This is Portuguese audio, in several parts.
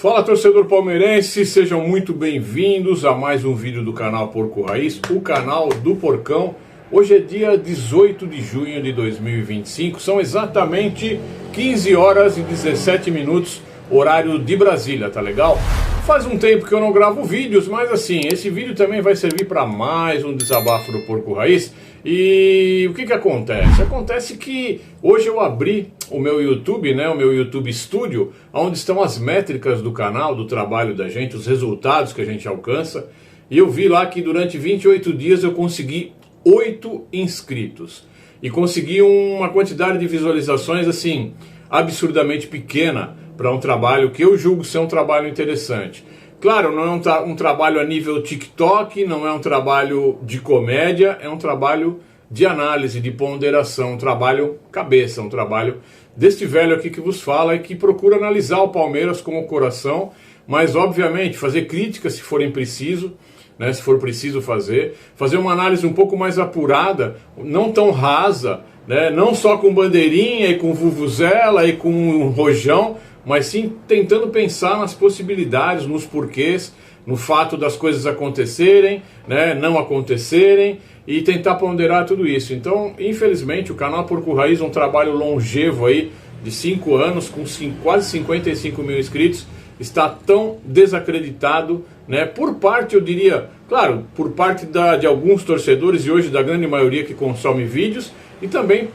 Fala, torcedor palmeirense, sejam muito bem-vindos a mais um vídeo do canal Porco Raiz, o canal do Porcão. Hoje é dia 18 de junho de 2025, são exatamente 15 horas e 17 minutos, horário de Brasília, tá legal? Faz um tempo que eu não gravo vídeos, mas assim, esse vídeo também vai servir para mais um desabafo do Porco Raiz. E o que acontece? Acontece que hoje eu abri o meu YouTube, né, o meu YouTube Studio, onde estão as métricas do canal, do trabalho da gente, os resultados que a gente alcança. E eu vi lá que durante 28 dias eu consegui 8 inscritos. E consegui uma quantidade de visualizações assim, absurdamente pequena para um trabalho que eu julgo ser um trabalho interessante. Claro, não é um trabalho a nível TikTok, não é um trabalho de comédia, é um trabalho de análise, de ponderação, um trabalho cabeça, um trabalho deste velho aqui que vos fala e que procura analisar o Palmeiras com o coração, mas obviamente fazer críticas se forem preciso, né, se for preciso fazer uma análise um pouco mais apurada, não tão rasa, né, não só com bandeirinha e com vuvuzela e com rojão, mas sim tentando pensar nas possibilidades, nos porquês, no fato das coisas acontecerem, né, não acontecerem, e tentar ponderar tudo isso. Então, infelizmente, o canal Porco Raiz é um trabalho longevo aí, de 5 anos, com quase 55 mil inscritos, está tão desacreditado, né, por parte, eu diria, claro, por parte de alguns torcedores e hoje da grande maioria que consome vídeos, e também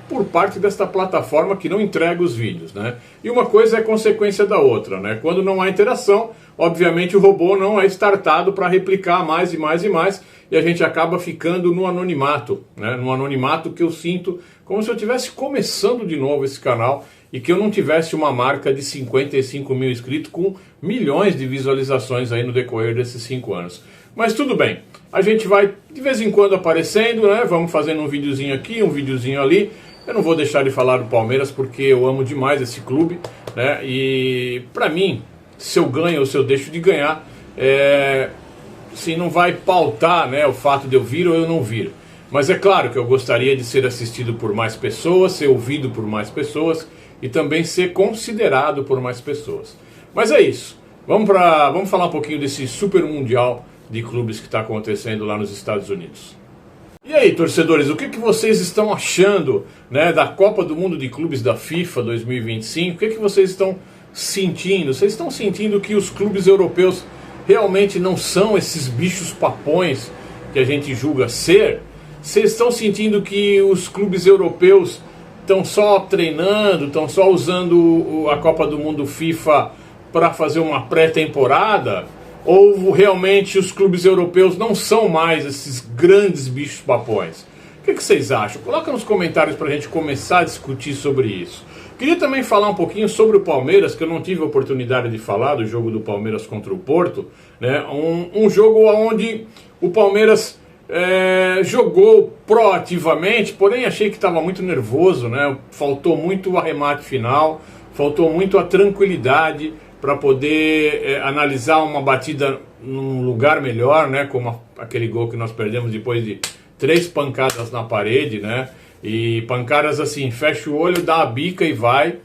por parte desta plataforma que não entrega os vídeos, né? E uma coisa é consequência da outra, né? Quando não há interação, obviamente o robô não é startado para replicar mais e mais e mais, e a gente acaba ficando no anonimato, né? No anonimato que eu sinto como se eu estivesse começando de novo esse canal e que eu não tivesse uma marca de 55 mil inscritos com milhões de visualizações aí no decorrer desses 5 anos. Mas tudo bem, a gente vai de vez em quando aparecendo, né? Vamos fazendo um videozinho aqui, um videozinho ali. Eu não vou deixar de falar do Palmeiras porque eu amo demais esse clube, né? E pra mim, se eu ganho ou se eu deixo de ganhar, assim, não vai pautar, né, o fato de eu vir ou eu não vir. Mas é claro que eu gostaria de ser assistido por mais pessoas, ser ouvido por mais pessoas e também ser considerado por mais pessoas. Mas é isso. Vamos falar um pouquinho desse super mundial de clubes que está acontecendo lá nos Estados Unidos. E aí, torcedores, o que vocês estão achando, né, da Copa do Mundo de Clubes da FIFA 2025? O que vocês estão sentindo? Vocês estão sentindo que os clubes europeus realmente não são esses bichos papões que a gente julga ser? Vocês estão sentindo que os clubes europeus estão só treinando, estão só usando a Copa do Mundo FIFA para fazer uma pré-temporada? Ou realmente os clubes europeus não são mais esses grandes bichos papões? O que vocês acham? Coloca nos comentários para a gente começar a discutir sobre isso. Queria também falar um pouquinho sobre o Palmeiras, que eu não tive a oportunidade de falar do jogo do Palmeiras contra o Porto, né? Um jogo onde o Palmeiras jogou proativamente, porém achei que estava muito nervoso, né? Faltou muito o arremate final, faltou muito a tranquilidade para poder analisar uma batida num lugar melhor, né, como aquele gol que nós perdemos depois de 3 pancadas na parede, né, e pancadas assim, fecha o olho, dá a bica e vai.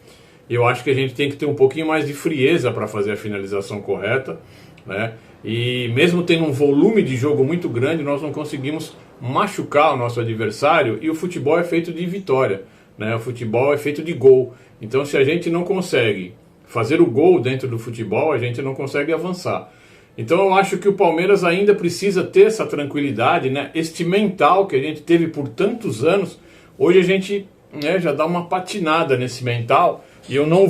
Eu acho que a gente tem que ter um pouquinho mais de frieza para fazer a finalização correta, né, e mesmo tendo um volume de jogo muito grande, nós não conseguimos machucar o nosso adversário, e o futebol é feito de vitória, né, o futebol é feito de gol. Então se a gente não consegue fazer o gol dentro do futebol, a gente não consegue avançar. Então eu acho que o Palmeiras ainda precisa ter essa tranquilidade, né? Este mental que a gente teve por tantos anos, hoje a gente, né, já dá uma patinada nesse mental, e eu não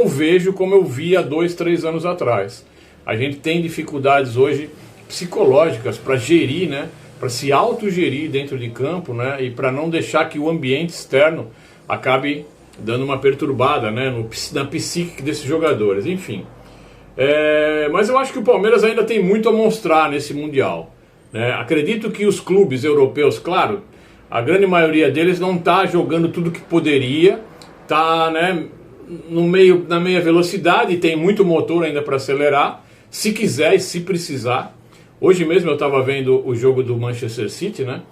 vejo como eu vi há 2, 3 anos atrás. A gente tem dificuldades hoje psicológicas para gerir, né? Para se autogerir dentro de campo, né? E para não deixar que o ambiente externo acabe dando uma perturbada, né, na psique desses jogadores, enfim. Mas eu acho que o Palmeiras ainda tem muito a mostrar nesse Mundial, né? Acredito que os clubes europeus, claro, a grande maioria deles não está jogando tudo que poderia, está, né, na meia velocidade, tem muito motor ainda para acelerar, se quiser e se precisar. Hoje mesmo eu estava vendo o jogo do Manchester City, né,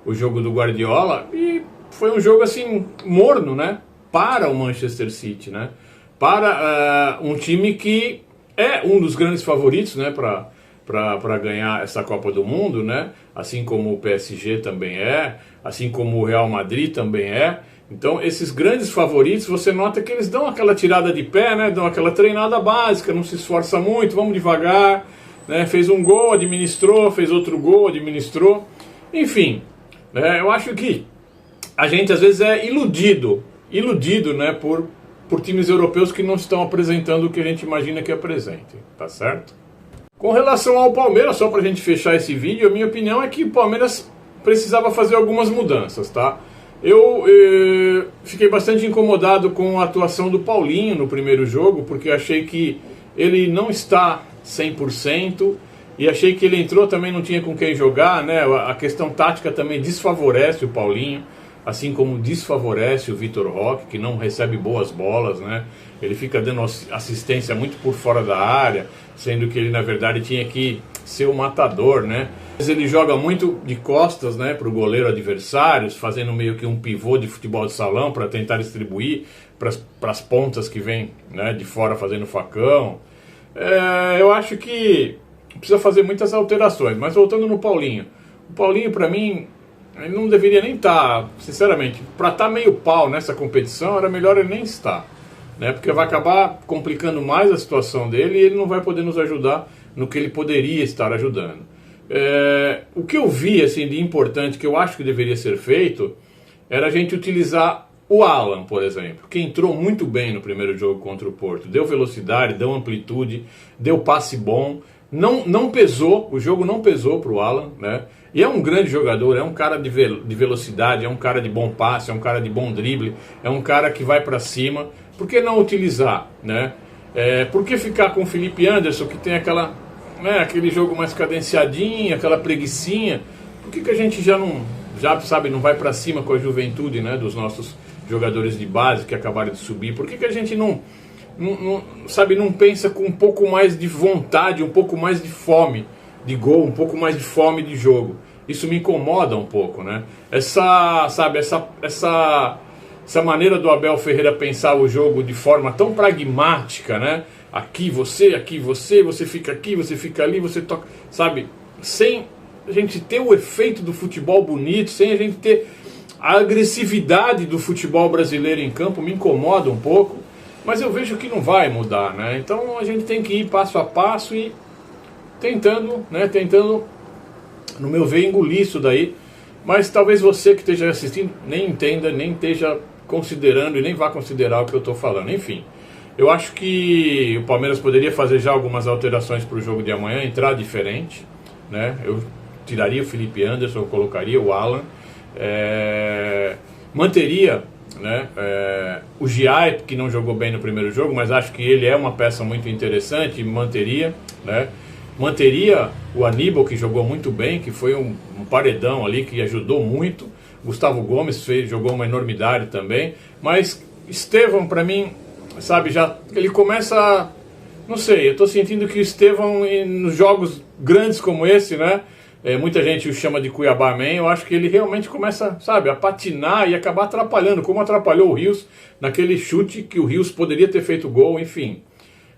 o jogo do Guardiola, e foi um jogo assim, morno, né? Para o Manchester City, né? Para um time que é um dos grandes favoritos, né, para ganhar essa Copa do Mundo, né? Assim como o PSG também assim como o Real Madrid também é. Então esses grandes favoritos, você nota que eles dão aquela tirada de pé, né? Dão aquela treinada básica, não se esforça muito, vamos devagar, né? Fez um gol, administrou, fez outro gol, administrou. Enfim, né? Eu acho que a gente às vezes é iludido, né? Por times europeus que não estão apresentando o que a gente imagina que apresentem, tá certo? Com relação ao Palmeiras, só para a gente fechar esse vídeo, a minha opinião é que o Palmeiras precisava fazer algumas mudanças, tá? Eu fiquei bastante incomodado com a atuação do Paulinho no primeiro jogo, porque achei que ele não está 100%, e achei que ele entrou também não tinha com quem jogar, né? A questão tática também desfavorece o Paulinho, assim como desfavorece o Vitor Roque, que não recebe boas bolas, né? Ele fica dando assistência muito por fora da área, sendo que ele na verdade tinha que ser o matador, né? Ele joga muito de costas, né, para o goleiro adversário, fazendo meio que um pivô de futebol de salão para tentar distribuir para as pontas que vem, né, de fora fazendo facão. Eu acho que precisa fazer muitas alterações, mas voltando no Paulinho. O Paulinho, para mim, ele não deveria nem estar, sinceramente, para estar meio pau nessa competição, era melhor ele nem estar, né? Porque vai acabar complicando mais a situação dele e ele não vai poder nos ajudar no que ele poderia estar ajudando. O que eu vi assim, de importante, que eu acho que deveria ser feito, era a gente utilizar o Alan, por exemplo, que entrou muito bem no primeiro jogo contra o Porto. Deu velocidade, deu amplitude, deu passe bom. Não pesou, o jogo não pesou para o Alan, né? E é um grande jogador, é um cara de velocidade, é um cara de bom passe, é um cara de bom drible, é um cara que vai para cima. Por que não utilizar, né? Por que ficar com o Felipe Anderson, que tem aquele jogo mais cadenciadinho, aquela preguicinha? Por que a gente não vai para cima com a juventude, né, dos nossos jogadores de base que acabaram de subir? Por que a gente não pensa com um pouco mais de vontade, um pouco mais de fome de gol, um pouco mais de fome de jogo? Isso me incomoda um pouco, né? Essa maneira do Abel Ferreira pensar o jogo de forma tão pragmática, né? Aqui você, você fica aqui, você fica ali, você toca, sabe? Sem a gente ter o efeito do futebol bonito, sem a gente ter a agressividade do futebol brasileiro em campo, me incomoda um pouco. Mas eu vejo que não vai mudar, né? Então a gente tem que ir passo a passo e tentando, no meu ver, engolir isso daí. Mas talvez você que esteja assistindo nem entenda, nem esteja considerando e nem vá considerar o que eu estou falando. Enfim, eu acho que o Palmeiras poderia fazer já algumas alterações para o jogo de amanhã, entrar diferente, né? Eu tiraria o Felipe Anderson, eu colocaria o Alan, manteria, né, o Giai, que não jogou bem no primeiro jogo, mas acho que ele é uma peça muito interessante, manteria, né? Manteria o Aníbal, que jogou muito bem, que foi um paredão ali, que ajudou muito. Gustavo Gomes jogou uma enormidade também. Mas Estevão, para mim, sabe, ele começa, não sei, eu estou sentindo que o Estevão, nos jogos grandes como esse, né, muita gente o chama de Cuiabá Man, eu acho que ele realmente começa, sabe, a patinar e acabar atrapalhando, como atrapalhou o Rios naquele chute que o Rios poderia ter feito gol, enfim,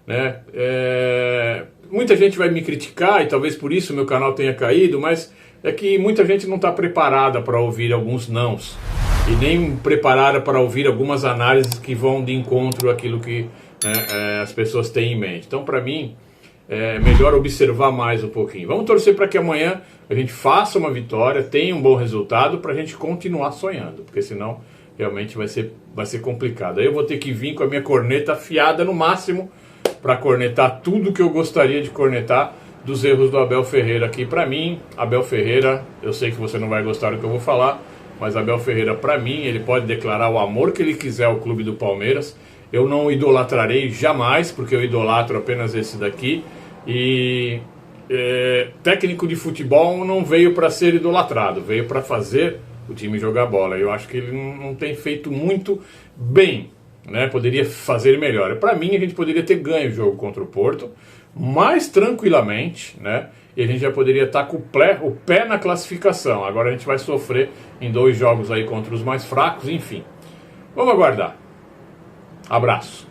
né? Muita gente vai me criticar e talvez por isso meu canal tenha caído, mas é que muita gente não está preparada para ouvir alguns nãos e nem preparada para ouvir algumas análises que vão de encontro àquilo que, né, as pessoas têm em mente. Então, para mim, é melhor observar mais um pouquinho. Vamos torcer para que amanhã a gente faça uma vitória, tenha um bom resultado para a gente continuar sonhando, porque senão realmente vai ser complicado. Aí eu vou ter que vir com a minha corneta afiada no máximo para cornetar tudo que eu gostaria de cornetar dos erros do Abel Ferreira aqui. Para mim, Abel Ferreira, eu sei que você não vai gostar do que eu vou falar, mas Abel Ferreira, para mim, ele pode declarar o amor que ele quiser ao clube do Palmeiras. Eu não idolatrarei jamais, porque eu idolatro apenas esse daqui. E técnico de futebol não veio para ser idolatrado, veio para fazer o time jogar bola. Eu acho que ele não tem feito muito bem, né? Poderia fazer melhor. Para mim, a gente poderia ter ganho o jogo contra o Porto mais tranquilamente, né? E a gente já poderia estar com o pé na classificação. Agora a gente vai sofrer em 2 jogos aí contra os mais fracos, enfim. Vamos aguardar. Abraço.